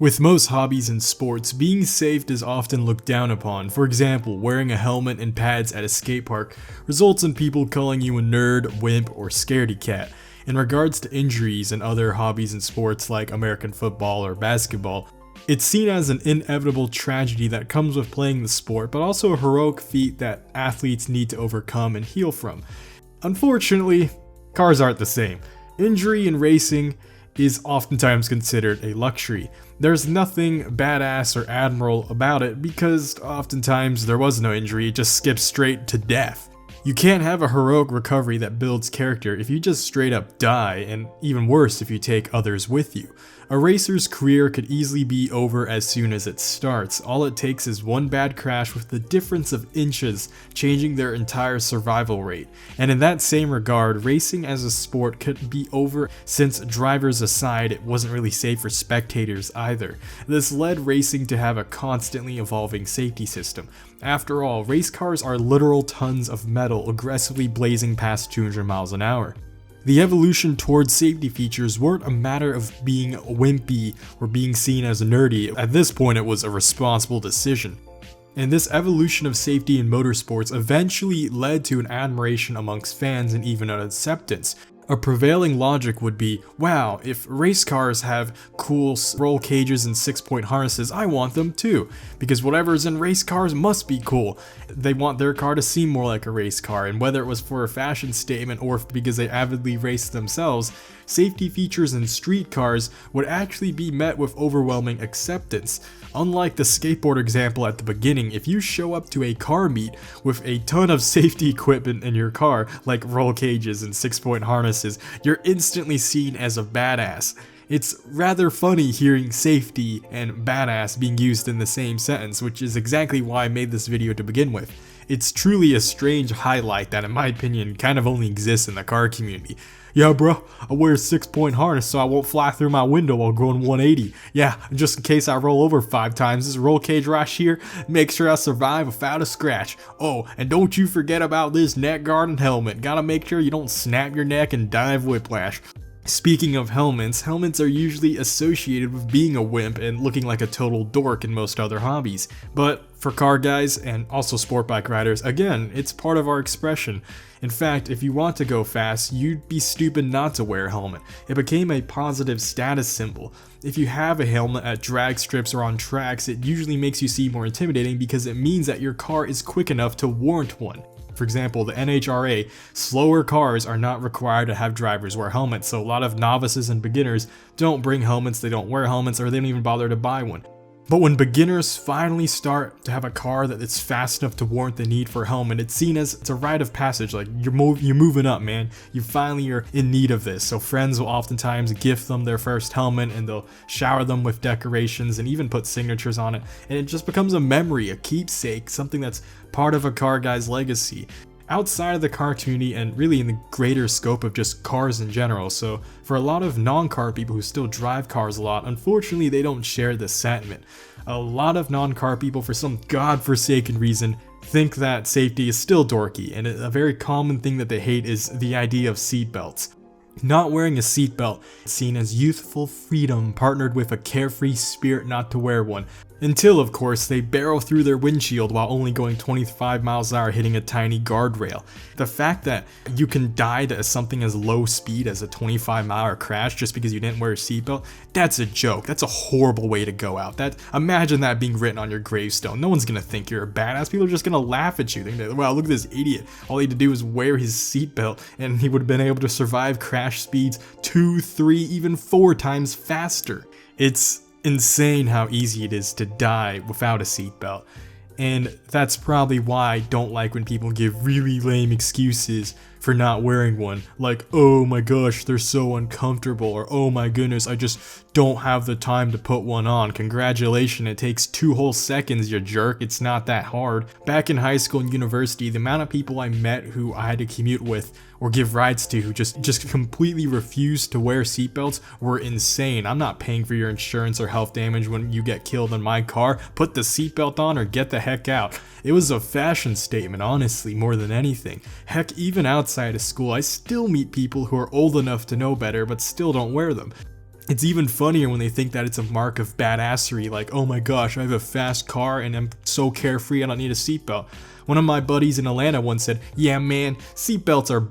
With most hobbies and sports, being safe is often looked down upon. For example, wearing a helmet and pads at a skate park results in people calling you a nerd, wimp, or scaredy cat. In regards to injuries and other hobbies and sports like American football or basketball, it's seen as an inevitable tragedy that comes with playing the sport, but also a heroic feat that athletes need to overcome and heal from. Unfortunately, cars aren't the same. Injury in racing is oftentimes considered a luxury. There's nothing badass or admirable about it because oftentimes there was no injury, it just skips straight to death. You can't have a heroic recovery that builds character if you just straight up die, and even worse if you take others with you. A racer's career could easily be over as soon as it starts. All it takes is one bad crash with the difference of inches changing their entire survival rate. And in that same regard, racing as a sport could be over since drivers aside, it wasn't really safe for spectators either. This led racing to have a constantly evolving safety system. After all, race cars are literal tons of metal aggressively blazing past 200 miles an hour. The evolution towards safety features weren't a matter of being wimpy or being seen as nerdy. At this point, it was a responsible decision. And this evolution of safety in motorsports eventually led to an admiration amongst fans and even an acceptance. A prevailing logic would be, wow, if race cars have cool roll cages and 6-point harnesses, I want them too, because whatever's in race cars must be cool. They want their car to seem more like a race car, and whether it was for a fashion statement or because they avidly race themselves, safety features in street cars would actually be met with overwhelming acceptance. Unlike the skateboard example at the beginning, if you show up to a car meet with a ton of safety equipment in your car, like roll cages and 6-point harnesses, you're instantly seen as a badass. It's rather funny hearing safety and badass being used in the same sentence, which is exactly why I made this video to begin with. It's truly a strange highlight that, in my opinion, kind of only exists in the car community. Yeah, bro, I wear a 6-point harness so I won't fly through my window while going 180. Yeah, just in case I roll over 5 times, this roll cage right here makes sure I survive without a scratch. Oh, and don't you forget about this neck guard and helmet. Gotta make sure you don't snap your neck and die of whiplash. Speaking of helmets are usually associated with being a wimp and looking like a total dork in most other hobbies. But for car guys and also sport bike riders, again, it's part of our expression. In fact, if you want to go fast, you'd be stupid not to wear a helmet. It became a positive status symbol. If you have a helmet at drag strips or on tracks, it usually makes you seem more intimidating because it means that your car is quick enough to warrant one. For example, the NHRA, slower cars are not required to have drivers wear helmets, so a lot of novices and beginners don't bring helmets, they don't wear helmets, or they don't even bother to buy one. But when beginners finally start to have a car that is fast enough to warrant the need for a helmet, it's seen as it's a rite of passage, like you're moving up, man. You finally are in need of this. So friends will oftentimes gift them their first helmet and they'll shower them with decorations and even put signatures on it. And it just becomes a memory, a keepsake, something that's part of a car guy's legacy. Outside of the car community and really in the greater scope of just cars in general. So for a lot of non-car people who still drive cars a lot, unfortunately they don't share this sentiment. A lot of non-car people, for some godforsaken reason, think that safety is still dorky, and a very common thing that they hate is the idea of seatbelts. Not wearing a seatbelt is seen as youthful freedom partnered with a carefree spirit not to wear one. Until, of course, they barrel through their windshield while only going 25 miles an hour hitting a tiny guardrail. The fact that you can die to something as low speed as a 25-mile-an-hour crash just because you didn't wear a seatbelt, that's a joke. That's a horrible way to go out. Imagine that being written on your gravestone. No one's gonna think you're a badass. People are just gonna laugh at you. They're gonna, wow, look at this idiot. All he had to do was wear his seatbelt and he would have been able to survive crash speeds 2, 3, even 4 times faster. It's insane how easy it is to die without a seatbelt, and that's probably why I don't like when people give really lame excuses for not wearing one, like, oh my gosh, they're so uncomfortable, or oh my goodness, I just don't have the time to put one on. Congratulations, it takes 2 whole seconds, you jerk. It's not that hard. Back in high school and university, the amount of people I met who I had to commute with or give rides to who just completely refused to wear seatbelts were insane. I'm not paying for your insurance or health damage when you get killed in my car. Put the seatbelt on or get the heck out. It was a fashion statement, honestly, more than anything. Heck, even outside of school, I still meet people who are old enough to know better but still don't wear them. It's even funnier when they think that it's a mark of badassery, like, oh my gosh, I have a fast car and I'm so carefree I don't need a seatbelt. One of my buddies in Atlanta once said, yeah man, seatbelts are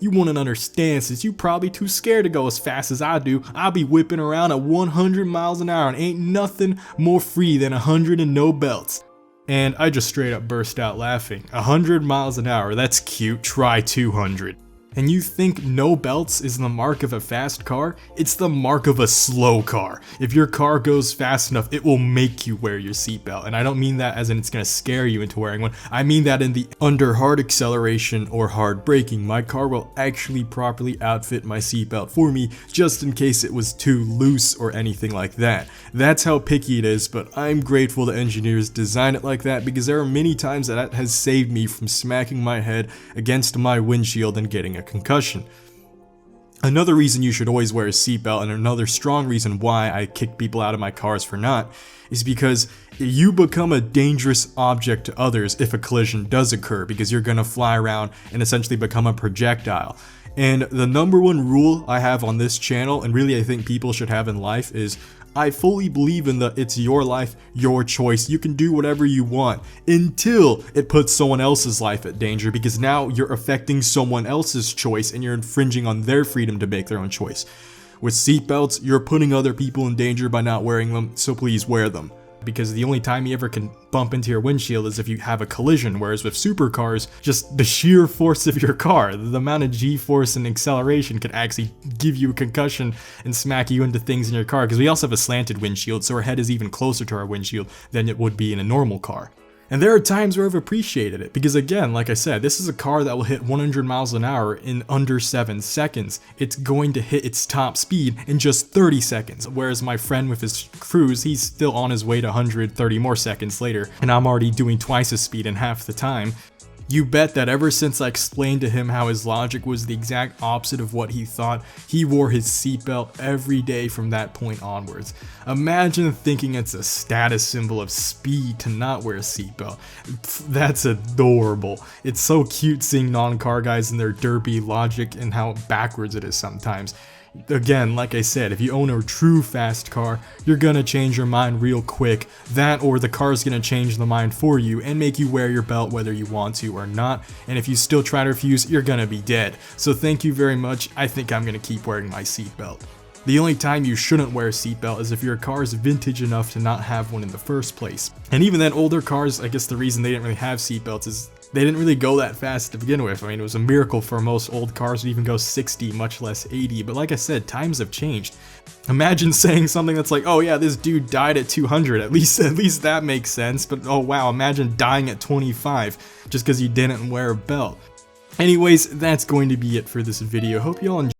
you wouldn't understand since you probably too scared to go as fast as I do. I'll be whipping around at 100 miles an hour and ain't nothing more free than 100 and no belts. And I just straight up burst out laughing. 100 miles an hour, that's cute, try 200. And you think no belts is the mark of a fast car? It's the mark of a slow car. If your car goes fast enough, it will make you wear your seatbelt. And I don't mean that as in it's gonna scare you into wearing one. I mean that in the under hard acceleration or hard braking, my car will actually properly outfit my seatbelt for me just in case it was too loose or anything like that. That's how picky it is, but I'm grateful the engineers design it like that because there are many times that has saved me from smacking my head against my windshield and getting a concussion. Another reason you should always wear a seatbelt, and another strong reason why I kick people out of my cars for not, is because you become a dangerous object to others if a collision does occur, because you're gonna fly around and essentially become a projectile. And the number one rule I have on this channel, and really I think people should have in life, is I fully believe in the it's your life, your choice. You can do whatever you want until it puts someone else's life at danger, because now you're affecting someone else's choice and you're infringing on their freedom to make their own choice. With seatbelts, you're putting other people in danger by not wearing them, so please wear them. Because the only time you ever can bump into your windshield is if you have a collision, whereas with supercars, just the sheer force of your car, the amount of G-force and acceleration can actually give you a concussion and smack you into things in your car, because we also have a slanted windshield, so our head is even closer to our windshield than it would be in a normal car. And there are times where I've appreciated it, because again, like I said, this is a car that will hit 100 miles an hour in under 7 seconds. It's going to hit its top speed in just 30 seconds, whereas my friend with his cruise, he's still on his way to 130 more seconds later, and I'm already doing twice the speed in half the time. You bet that ever since I explained to him how his logic was the exact opposite of what he thought, he wore his seatbelt every day from that point onwards. Imagine thinking it's a status symbol of speed to not wear a seatbelt. That's adorable. It's so cute seeing non-car guys and their derpy logic and how backwards it is sometimes. Again, like I said, if you own a true fast car, you're gonna change your mind real quick. That or the car's gonna change the mind for you and make you wear your belt whether you want to or not. And if you still try to refuse, you're gonna be dead. So thank you very much. I think I'm gonna keep wearing my seatbelt. The only time you shouldn't wear a seatbelt is if your car is vintage enough to not have one in the first place. And even then, older cars, I guess the reason they didn't really have seatbelts is they didn't really go that fast to begin with. I mean, it was a miracle for most old cars to even go 60, much less 80. But like I said, times have changed. Imagine saying something that's like, oh yeah, this dude died at 200. At least that makes sense. But oh wow, imagine dying at 25 just because you didn't wear a belt. Anyways, that's going to be it for this video. Hope you all enjoyed.